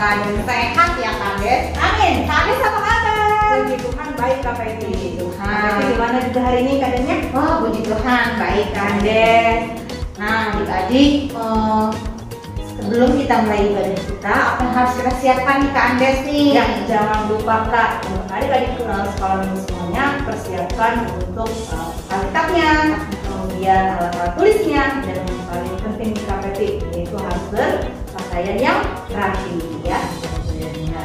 keadaan sehat ya Kak Des. Amin. Kak Des apa kabar? Puji Tuhan baik Kak Peti. Tuhan. Gimana juga hari ini keadaannya? Wah, puji Tuhan baik Kak Des. Nah, adik-adik, sebelum kita mulai ibadah kita, apa yang harus kita siapkan nih Kak Andes nih? Ya, jangan lupa Kak, adik-adik sekolah minggu semuanya persiapkan untuk Alkitabnya, kemudian alat-alat tulisnya, dan yang paling penting di Kak Peti yaitu harus berpakaian yang rapi ya.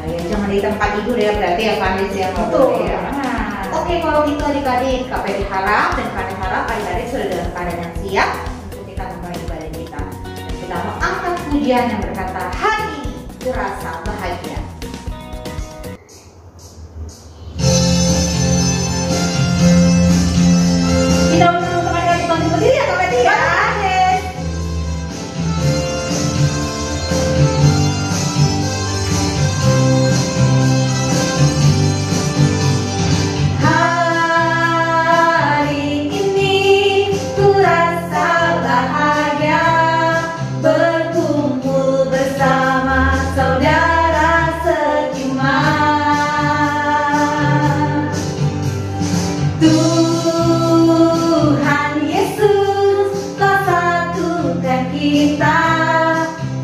Ya, jangan di tempat tidur ya berarti ya Kak Andes ya. Betul. Ya. Oke, kalau gitu adik-adik, Kak Peti harap dan Kak Andes harap adik-adik sudah dalam keadaan yang siap untuk kita mulai ibadah kita. Dan kita mau angkat pujian yang berkata, hari ini kurasa bahagia. Kita mau teman adik bantu berdiri ya Kak Peti ya. Hari ini kurasa bahagia berkumpul bersama saudara seiman. Tuhan Yesus telah satukan kita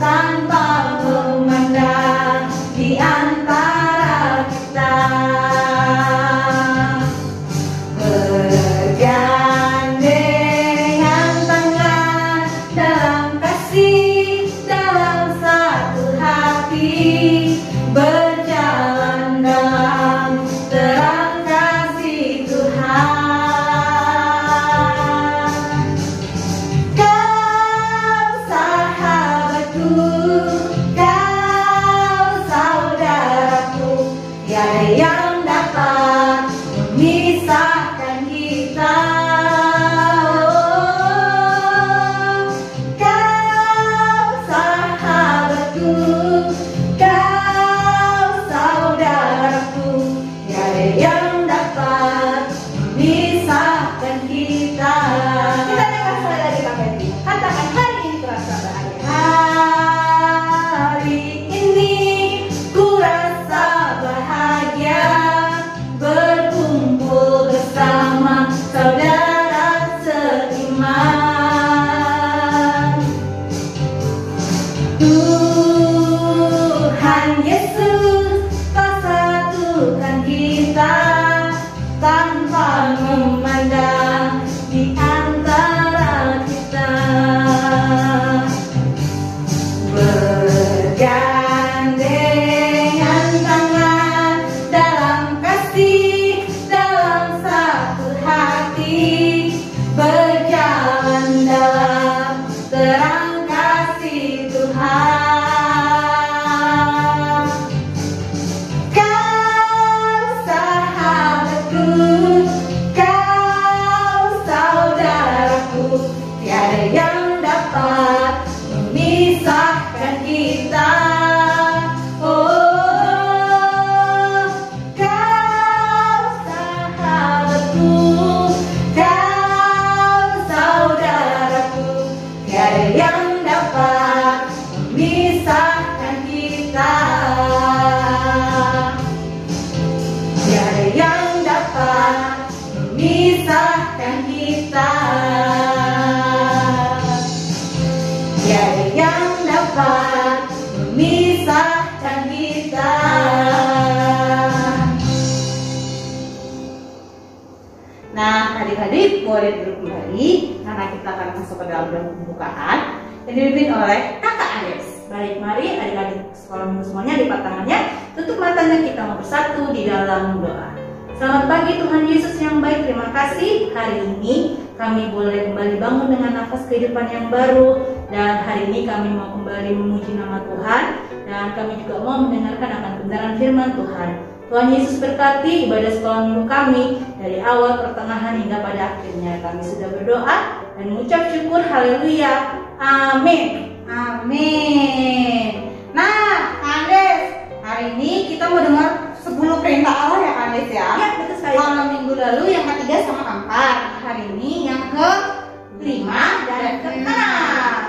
tanpa memandang di antara kita. Bergandengan tangan dalam kasih, dalam satu hati, berjalan dalam terang kasih Tuhan. Kau sahabatku, kau saudaraku, tiada yang dapat memisahkan kita. Kau sahabatku, kau saudaraku, tiada yang dapat memisahkan kita. Kita dengar sekali lagi Kak Peti. Katakan hari ini kurasa bahagia. Hari ini kurasa bahagia berkumpul bersama saudara seiman. Tuhan Yesus telah satukan kita tanpa memandang di antara kita. Bergandengan tangan dalam kasih, dalam satu hati, berjalan dalam terang kasih Tuhan. Kau sahabatku, kau saudaraku, tiada yang dapat memisahkan kita. Oh, kau sahabatku, kau saudaraku, tiada yang dapat memisahkan kita. Tiada yang dapat memisahkan kita. Tiada yang dapat memisahkan kita. Nah, adik-adik boleh duduk kembali karena kita akan masuk ke dalam doa pembukaan yang dipimpin oleh Kakak Andes. Baik, mari adik-adik sekolah minggu semuanya lipat tangannya, tutup matanya, kita mau bersatu di dalam doa. Selamat pagi Tuhan Yesus yang baik, terima kasih hari ini kami boleh kembali bangun dengan nafas kehidupan yang baru, dan hari ini kami mau kembali memuji nama Tuhan, dan kami juga mau mendengarkan akan kebenaran firman Tuhan. Tuhan Yesus berkati ibadah sekolah minggu kami dari awal, pertengahan hingga pada akhirnya. Kami sudah berdoa dan mengucap syukur, haleluya, amin. Amin. Nah, Andes, hari ini kita mau dengar 10 perintah Allah ya Andes ya. Ya, betul sekali. Kalau minggu lalu yang ketiga sama keempat, hari ini yang ke-5 dan ke-6.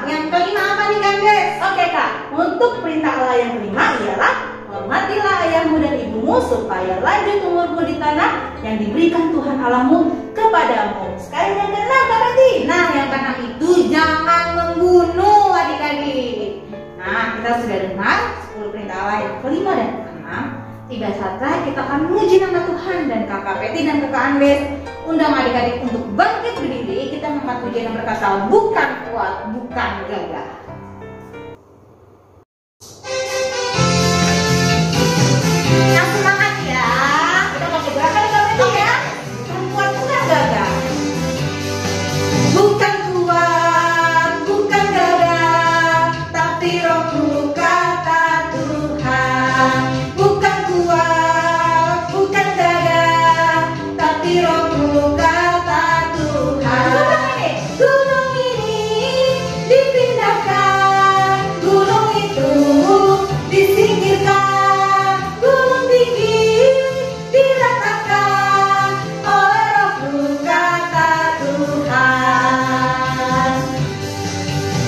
Yang kelima apa nih Andes? Oke Kak, untuk perintah Allah yang kelima ialah hormatilah ayahmu dan ibumu supaya lanjut umurmu di tanah yang diberikan Tuhan Allahmu kepadamu. Sekali yang keenam berarti. Nah, yang keenam itu jangan membunuh adik-adik. Nah, kita sudah dengar 10 perintah Allah yang kelima dan keenam. Tiba saatnya kita akan menguji nama Tuhan, dan Kakak Peti dan Kakak Andes undang adik-adik untuk bangkit berdiri. Kita mengangkat pujian yang berkata bukan kuat, bukan gagah. Yang semangat ya. Kita pakai gerakan Kakak Peti ya. Bukan kuat, bukan gagah. Bukan kuat, bukan gagah, tapi rohku kata Tuhan. Bukan kuat, bukan gagah, tapi rohku kata Tuhan. Gunung ini dipindahkan, gunung itu disingkirkan, gunung tinggi diratakan oleh rohku kata Tuhan.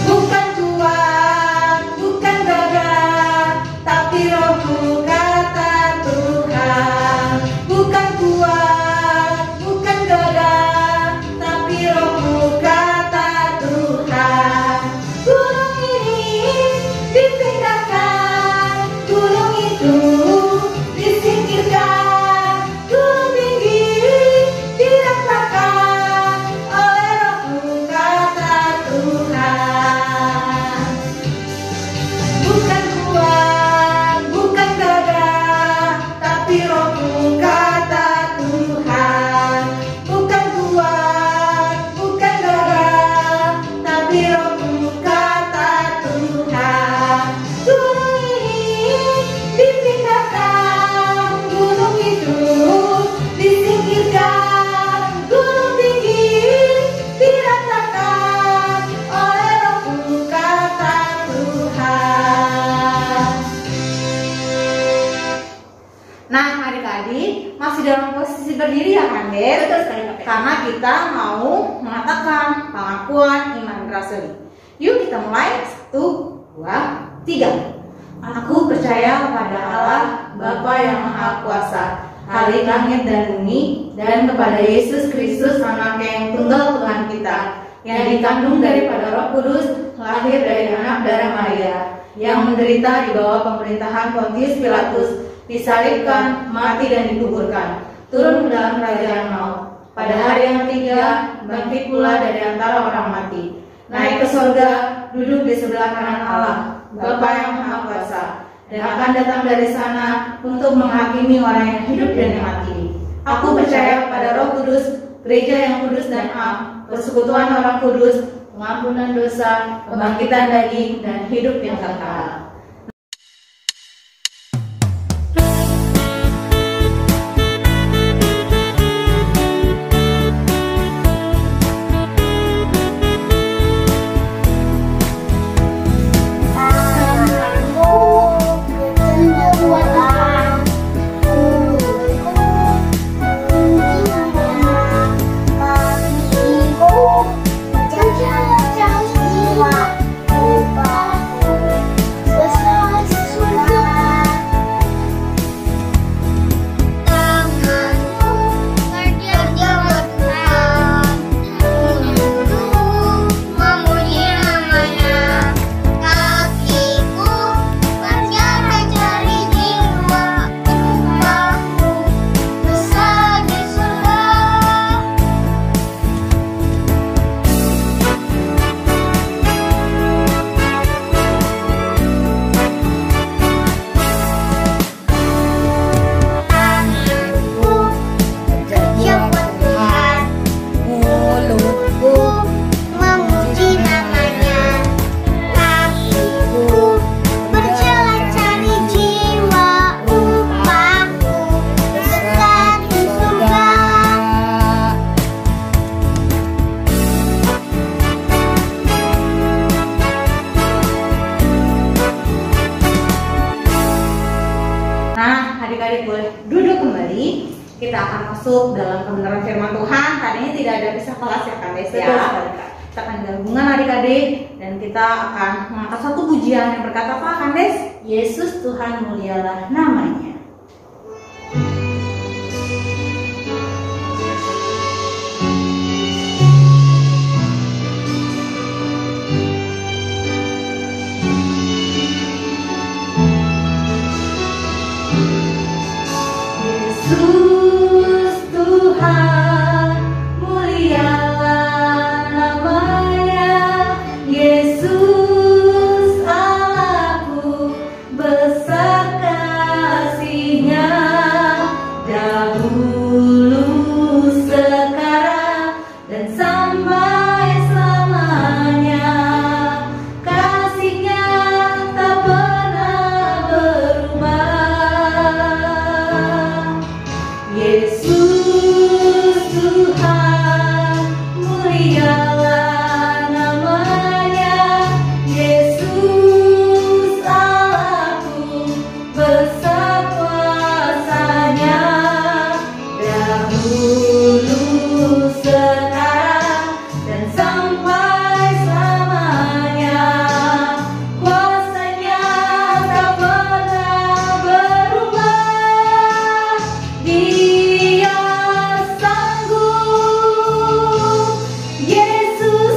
Bukan kuat, bukan gagah, tapi rohku kata Tuhan. Bukan kuat, bukan gagah, tapi rohku kata Tuhan. Gunung ini dipindahkan, gunung itu disingkirkan, gunung tinggi diratakan oleh rohku kata Tuhan. Bukan kuat, bukan gagah, tapi rohku kata Tuhan. Bukan kuat, bukan gagah, tapi rohku kata Tuhan. Gunung ini dipindahkan, gunung itu disingkirkan, gunung tinggi diratakan oleh rohku kata Tuhan. Nah, adik-adik masih dalam posisi berdiri ya kan, Des? Betul sekali, Kak Peti. Karena kita mau mengatakan pengakuan iman rasuli. Yuk kita mulai. 1, 2, 3. Aku percaya kepada Allah, Bapa yang Maha Kuasa, Khalik langit dan bumi, dan kepada Yesus Kristus, Anaknya yang tunggal Tuhan kita, yang dikandung daripada Roh Kudus, lahir dari anak darah Maria, yang menderita di bawah pemerintahan Pontius Pilatus, disalibkan, mati dan dikuburkan, turun ke dalam kerajaan maut. Pada hari yang ketiga, bangkit pula dari antara orang mati, naik ke surga, duduk di sebelah kanan Allah, Bapa yang Maha Kuasa, dan akan datang dari sana untuk menghakimi orang yang hidup dan yang mati. Aku percaya pada Roh Kudus, gereja yang kudus dan am, persekutuan orang kudus, pengampunan dosa, kebangkitan daging, dan hidup yang kekal. Kita akan masuk dalam kebenaran firman Tuhan. Tadinya tidak ada pisah kelas ya kan, Des ya. Kita akan gabungan adik-adik dan kita akan mengangkat satu pujian yang berkata apa Kandes? Yesus Tuhan mulialah namanya. Yesus Tuhan mulialah namanya, Yesus Allahku besar kuasanya, dahulu sekarang dan sampai selamanya, kuasanya tak pernah berubah. Dia sanggup, Yesus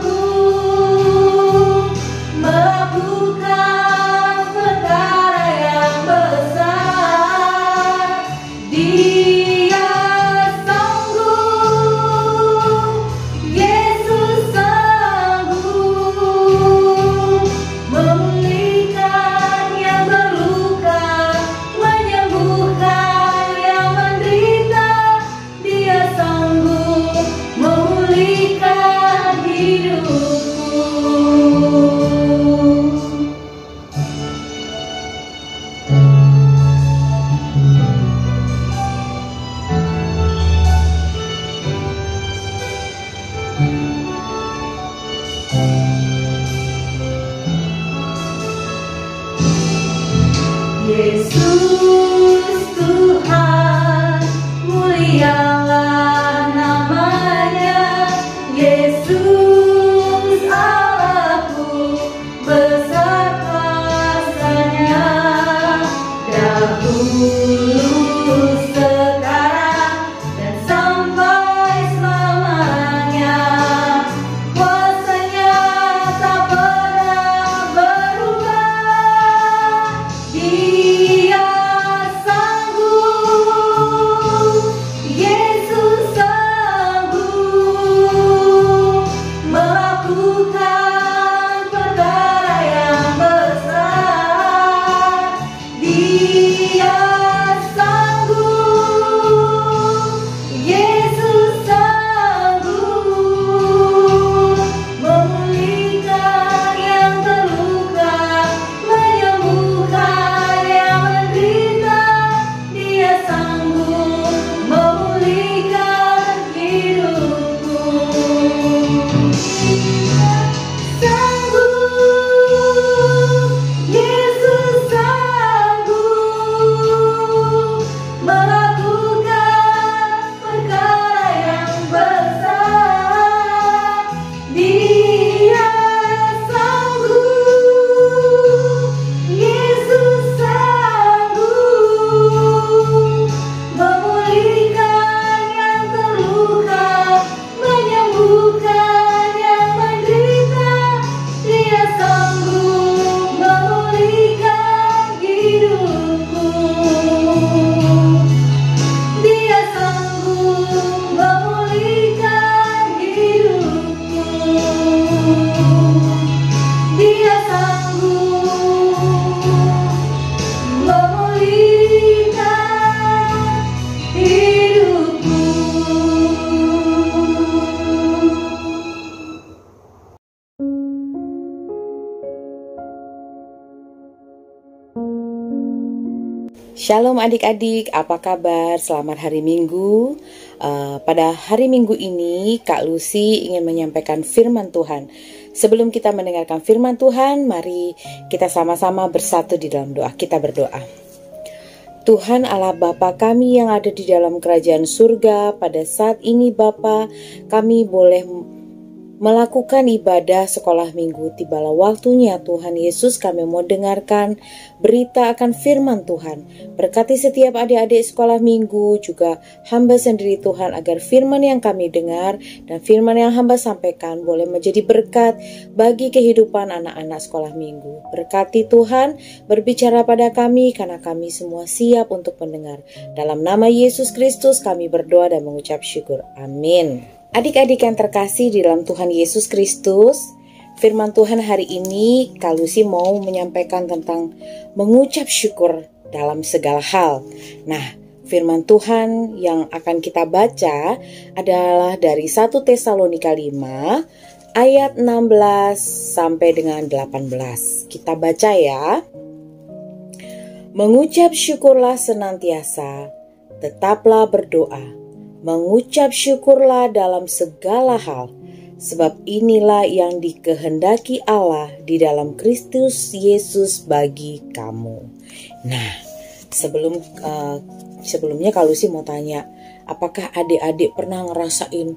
sanggup melakukan perkara yang besar. Dia sanggup, Yesus sanggup memulihkan yang terluka, menyembuhkan yang menderita. Dia sanggup memulihkan hidupku. Sanggup, Yesus sanggup melakukan perkara yang besar. Dia sanggup, Yesus sanggup memulihkan yang terluka, menyembuhkan yang menderita. Dia sanggup memulihkan hidupku. Dia sanggup memulihkan hidupku. Dia sanggup memulihkan hidupku. Shalom adik-adik, apa kabar? Selamat hari Minggu. Pada hari Minggu ini, Kak Lucy ingin menyampaikan firman Tuhan. Sebelum kita mendengarkan firman Tuhan, mari kita sama-sama bersatu di dalam doa. Kita berdoa. Tuhan Allah Bapa kami yang ada di dalam kerajaan surga, pada saat ini Bapa, kami boleh melakukan ibadah sekolah minggu, tibalah waktunya Tuhan Yesus kami mau dengarkan berita akan firman Tuhan. Berkati setiap adik-adik sekolah minggu, juga hamba sendiri Tuhan, agar firman yang kami dengar dan firman yang hamba sampaikan boleh menjadi berkat bagi kehidupan anak-anak sekolah minggu. Berkati Tuhan, berbicara pada kami karena kami semua siap untuk mendengar. Dalam nama Yesus Kristus kami berdoa dan mengucap syukur. Amin. Adik-adik yang terkasih di dalam Tuhan Yesus Kristus, firman Tuhan hari ini Kak Lucy mau menyampaikan tentang mengucap syukur dalam segala hal. Nah, firman Tuhan yang akan kita baca adalah dari 1 Tesalonika 5 ayat 16 sampai dengan 18. Kita baca ya. Mengucap syukurlah senantiasa, tetaplah berdoa. Mengucap syukurlah dalam segala hal, sebab inilah yang dikehendaki Allah di dalam Kristus Yesus bagi kamu. Nah, sebelumnya Kak Lucy mau tanya, apakah adik-adik pernah ngerasain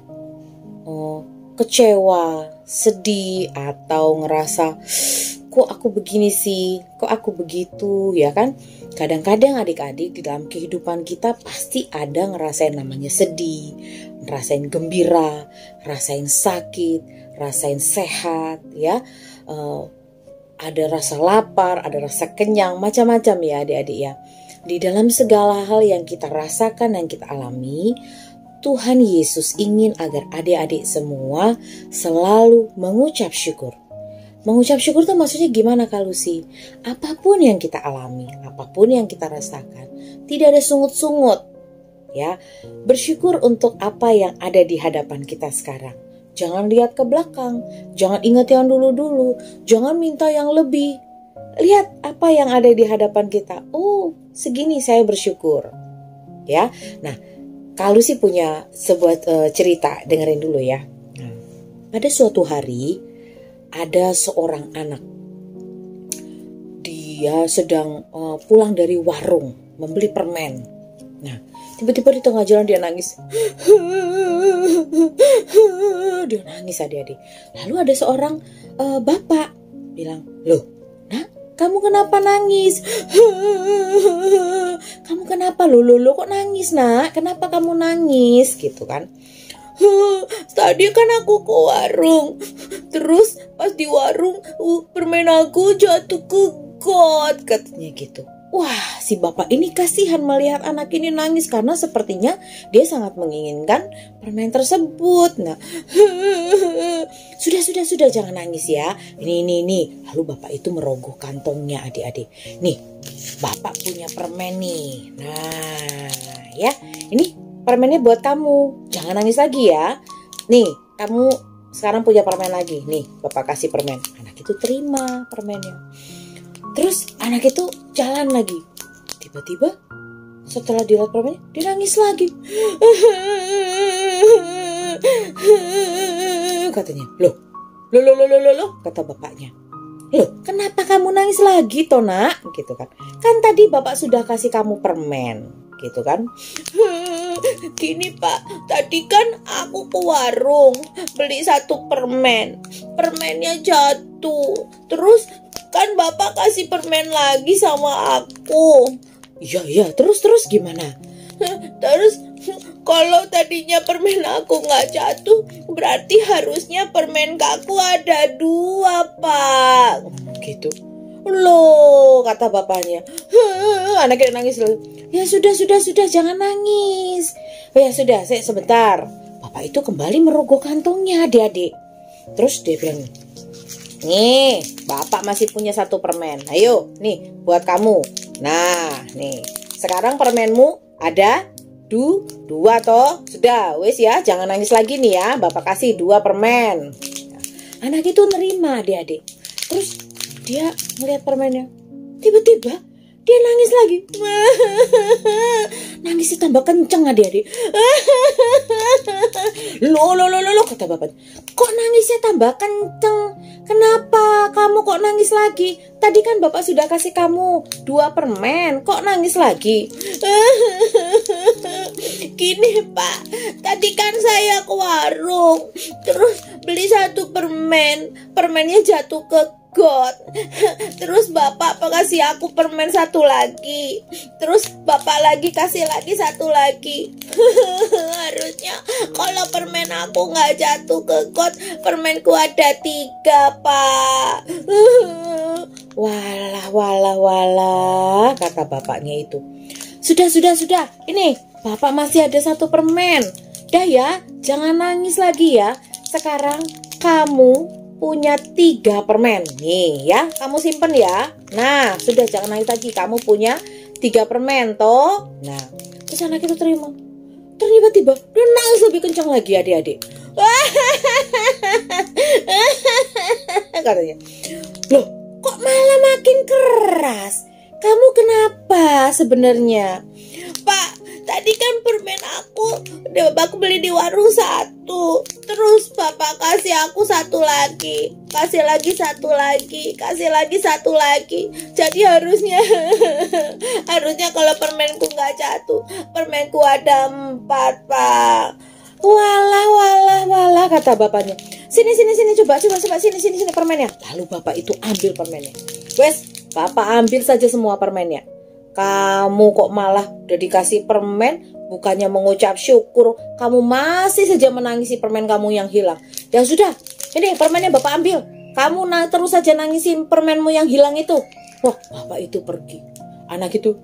kecewa, sedih, atau ngerasa kok aku begini sih, kok aku begitu, ya kan? Kadang-kadang adik-adik di dalam kehidupan kita pasti ada ngerasain namanya sedih, ngerasain gembira, ngerasain sakit, ngerasain sehat, ya. Ada rasa lapar, ada rasa kenyang, macam-macam ya adik-adik ya. Di dalam segala hal yang kita rasakan dan kita alami, Tuhan Yesus ingin agar adik-adik semua selalu mengucap syukur. Mengucap syukur itu maksudnya gimana Kak Lucy? Apapun yang kita alami, apapun yang kita rasakan, tidak ada sungut-sungut. Ya, bersyukur untuk apa yang ada di hadapan kita sekarang. Jangan lihat ke belakang, jangan ingat yang dulu-dulu, jangan minta yang lebih. Lihat apa yang ada di hadapan kita. Oh, segini saya bersyukur. Ya, nah, Kak Lucy punya sebuah cerita, dengerin dulu ya. Pada suatu hari, ada seorang anak. Dia sedang pulang dari warung membeli permen. Nah, tiba-tiba di tengah jalan dia nangis. Dia nangis adik-adik. Lalu ada seorang bapak bilang, "Loh, Nak, kamu kenapa nangis?" "Kamu kenapa? Loh, kok nangis, Nak? Kenapa kamu nangis?" Gitu kan. "Tadi kan aku ke warung, terus pas di warung permen aku jatuh ke got," katanya gitu. Wah, si bapak ini kasihan melihat anak ini nangis karena sepertinya dia sangat menginginkan permen tersebut. Nah, sudah jangan nangis ya. Ini. Lalu bapak itu merogoh kantongnya adik-adik. Nih, bapak punya permen nih. Nah, ya, ini permennya buat kamu. Jangan nangis lagi ya. Nih, kamu sekarang punya permen lagi. Nih, bapak kasih permen. Anak itu terima permennya. Terus anak itu jalan lagi. Tiba-tiba setelah dilihat permennya, dia nangis lagi. Katanya, loh, kata bapaknya. "Loh, kenapa kamu nangis lagi, Tona?" Gitu kan. "Kan tadi bapak sudah kasih kamu permen." Gitu kan. "Gini Pak, tadi kan aku ke warung beli 1 permen. Permennya jatuh. Terus kan bapak kasih permen lagi sama aku." Iya, terus gimana? "Terus kalau tadinya permen aku nggak jatuh, berarti harusnya permen aku ada 2, Pak." Gitu. "Loh," kata bapaknya. Anaknya nangis loh. "Ya sudah, jangan nangis." "Oh ya sudah, saya sebentar." Bapak itu kembali merogoh kantongnya adik-adik. Terus dia bilang, "Nih, bapak masih punya 1 permen. Ayo, nih buat kamu. Nah, nih, sekarang permenmu ada 2 toh. Sudah, wes ya, jangan nangis lagi nih ya. Bapak kasih 2 permen." Nah, anak itu nerima adik-adik. Terus dia melihat permennya. Tiba-tiba dia nangis lagi. Nangisnya tambah kenceng adik-adik. Loh, kata bapak. "Kok nangisnya tambah kenceng? Kenapa kamu kok nangis lagi? Tadi kan bapak sudah kasih kamu 2 permen. Kok nangis lagi?" "Gini Pak, tadi kan saya ke warung, terus beli satu permen, permennya jatuh ke got. Terus bapak kasih aku permen satu lagi. Terus bapak lagi kasih lagi satu lagi. Harusnya kalau permen aku nggak jatuh ke got, permenku ada 3, Pak. Walah, kata bapaknya itu. Sudah. Ini bapak masih ada 1 permen. Dah ya, jangan nangis lagi ya. Sekarang kamu punya 3 permen. Nih ya, kamu simpen ya. Nah, sudah, jangan nangis lagi. Kamu punya 3 permen toh. Nah, terus anak itu terima. Tiba-tiba dia nangis lebih kencang lagi, adik-adik. Katanya, loh, kok malah makin keras? Kamu kenapa sebenarnya? Pak, tadi kan permen aku beli di warung 1. Terus bapak kasih aku 1 lagi, kasih lagi 1 lagi, kasih lagi 1 lagi. Jadi harusnya kalau permenku nggak jatuh, permenku ada 4, Pak. Walah, kata bapaknya. Sini, coba sini permennya. Lalu bapak itu ambil permennya. Wes, bapak ambil saja semua permennya. Kamu kok malah udah dikasih permen, bukannya mengucap syukur, kamu masih saja menangisi permen kamu yang hilang. Ya sudah, ini permennya bapak ambil. Kamu terus saja nangisin permenmu yang hilang itu. Wah, bapak itu pergi. Anak itu,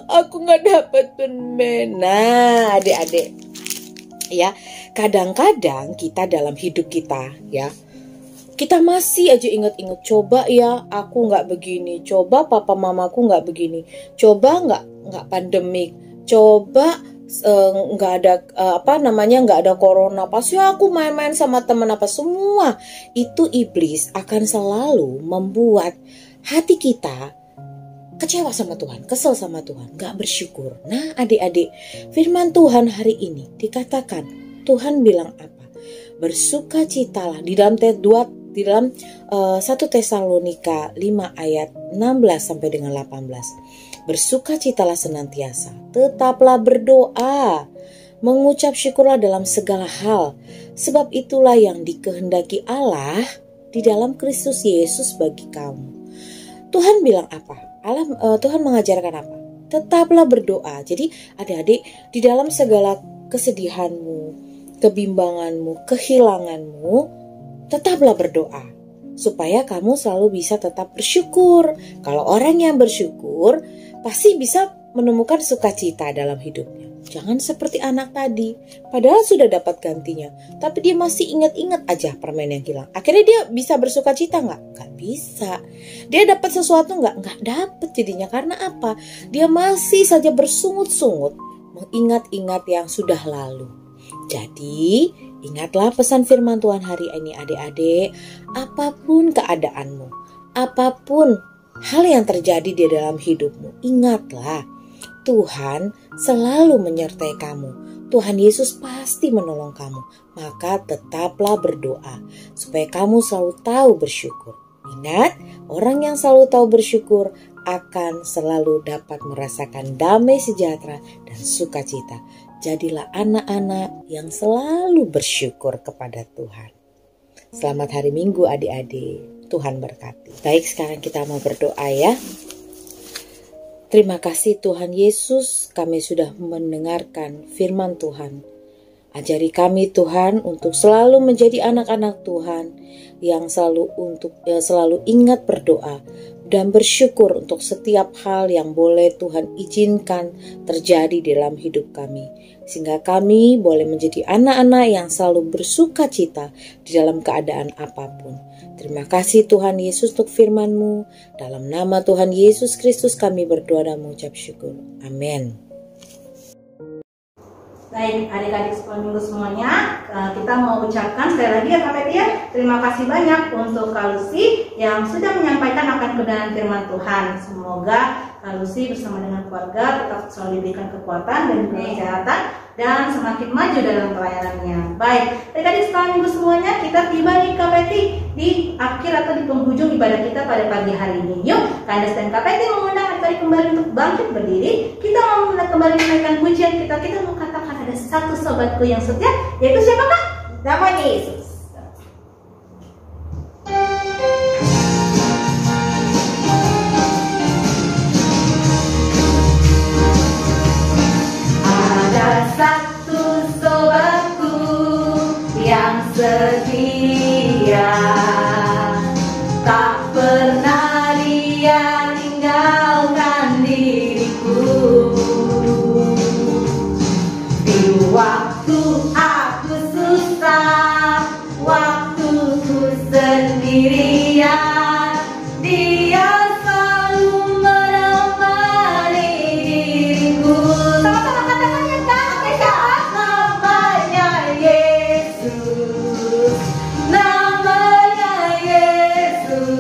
aku nggak dapat permen. Nah, adik-adik, ya, kadang-kadang kita dalam hidup kita, ya, kita masih aja inget-inget, coba ya aku nggak begini, coba papa mamaku nggak begini, coba nggak pandemik, coba nggak ada nggak ada corona, pasti aku main-main sama teman apa. Semua itu iblis akan selalu membuat hati kita kecewa sama Tuhan, kesel sama Tuhan, gak bersyukur. Nah, adik-adik, firman Tuhan hari ini dikatakan, Tuhan bilang apa? Bersukacitalah di dalam 1 Tesalonika 5 ayat 16 sampai dengan 18. Bersukacitalah senantiasa, tetaplah berdoa, mengucap syukurlah dalam segala hal, sebab itulah yang dikehendaki Allah di dalam Kristus Yesus bagi kamu. Tuhan bilang apa? Tuhan mengajarkan apa? Tetaplah berdoa. Jadi adik-adik, di dalam segala kesedihanmu, kebimbanganmu, kehilanganmu, tetaplah berdoa supaya kamu selalu bisa tetap bersyukur. Kalau orang yang bersyukur pasti bisa menemukan sukacita dalam hidupnya. Jangan seperti anak tadi, padahal sudah dapat gantinya, tapi dia masih ingat-ingat aja permen yang hilang. Akhirnya dia bisa bersukacita nggak? Nggak bisa. Dia dapat sesuatu nggak? Nggak dapat jadinya. Karena apa? Dia masih saja bersungut-sungut mengingat-ingat yang sudah lalu. Jadi, ingatlah pesan firman Tuhan hari ini, adik-adik. Apapun keadaanmu, apapun hal yang terjadi di dalam hidupmu, ingatlah Tuhan selalu menyertai kamu. Tuhan Yesus pasti menolong kamu. Maka tetaplah berdoa supaya kamu selalu tahu bersyukur. Ingat, orang yang selalu tahu bersyukur akan selalu dapat merasakan damai sejahtera dan sukacita. Jadilah anak-anak yang selalu bersyukur kepada Tuhan. Selamat hari Minggu adik-adik. Tuhan berkati. Baik, sekarang kita mau berdoa ya. Terima kasih Tuhan Yesus, kami sudah mendengarkan firman Tuhan. Ajari kami Tuhan untuk selalu menjadi anak-anak Tuhan yang selalu ingat berdoa dan bersyukur untuk setiap hal yang boleh Tuhan izinkan terjadi dalam hidup kami. Sehingga kami boleh menjadi anak-anak yang selalu bersuka cita di dalam keadaan apapun. Terima kasih Tuhan Yesus untuk firman-Mu. Dalam nama Tuhan Yesus Kristus kami berdoa dan mengucap syukur. Amin. Baik, adik-adik sekolah minggu semuanya, kita mau ucapkan sekali lagi ya Kak Peti ya, terima kasih banyak untuk Kak Lucy yang sudah menyampaikan akan kebenaran firman Tuhan. Semoga Kak Lucy bersama dengan keluarga tetap selalu diberikan kekuatan dan juga kesehatan dan semakin maju dalam pelayanannya. Baik, adik-adik sekolah minggu semuanya, kita tiba di Kak Peti di akhir atau di penghujung ibadah kita pada pagi hari ini. Yuk, Kandas dan Kak Peti mengundang adik-adik kembali untuk bangkit berdiri. Kita mau kembali menaikkan pujian kita mau katakan ada satu sobatku yang setia, yaitu siapa Kak? Namanya Yesus. setia, tak pernah Dia tinggalkan diriku. Di waktu aku susah, waktu ku sendirian, Dia selalu menemani diriku. Sama-sama katakan ya Kak, namanya Yesus, namanya Yesus,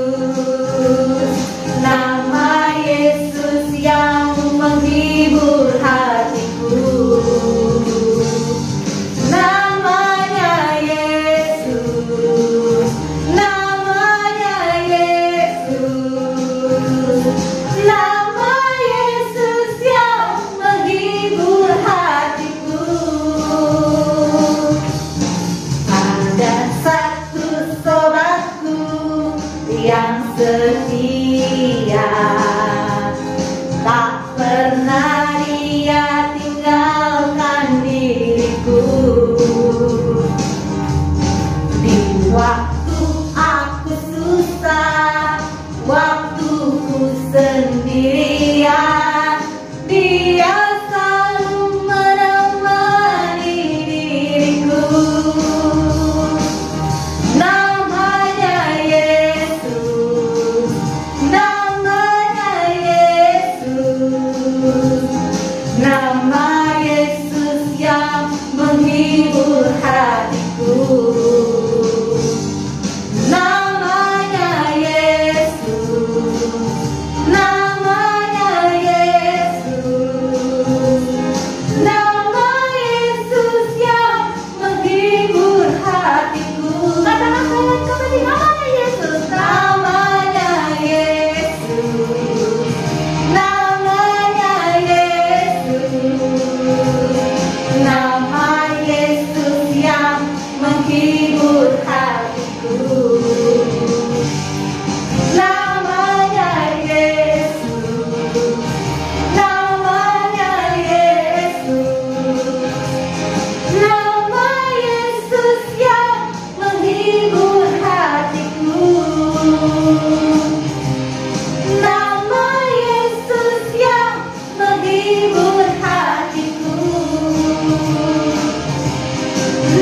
nama Yesus yang menghibur hatiku. Namanya Yesus, namanya Yesus, nama Yesus yang menghibur hatiku. Ada satu sobatku yang setia, tak pernah Dia tinggalkan diriku. Di waktu aku susah, waktu ku sendirian, Dia selalu menemani diriku. Namanya Yesus, namanya Yesus, nama Yesus yang menghibur hatiku. Namanya Yesus, namanya Yesus, nama Yesus yang menghibur hatiku. Katakan kalian kembali, namanya Yesus, namanya Yesus, namanya Yesus, nama Yesus yang menghibur hatiku. Namanya Yesus, namanya Yesus, nama Yesus yang menghibur hatiku. Nama Yesus yang menghibur hatiku.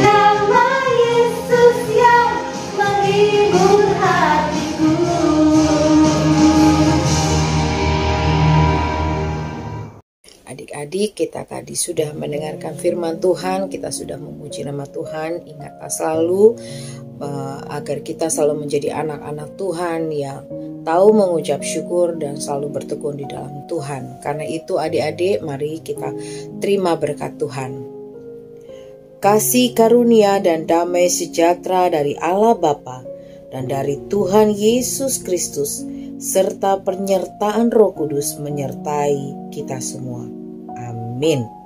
Nama Yesus yang menghibur hatiku. Adik-adik, kita tadi sudah mendengarkan firman Tuhan, kita sudah memuji nama Tuhan. Ingatlah selalu agar kita selalu menjadi anak-anak Tuhan yang tahu mengucap syukur dan selalu bertekun di dalam Tuhan. Karena itu adik-adik, mari kita terima berkat Tuhan. Kasih karunia dan damai sejahtera dari Allah Bapa dan dari Tuhan Yesus Kristus serta penyertaan Roh Kudus menyertai kita semua. Amin.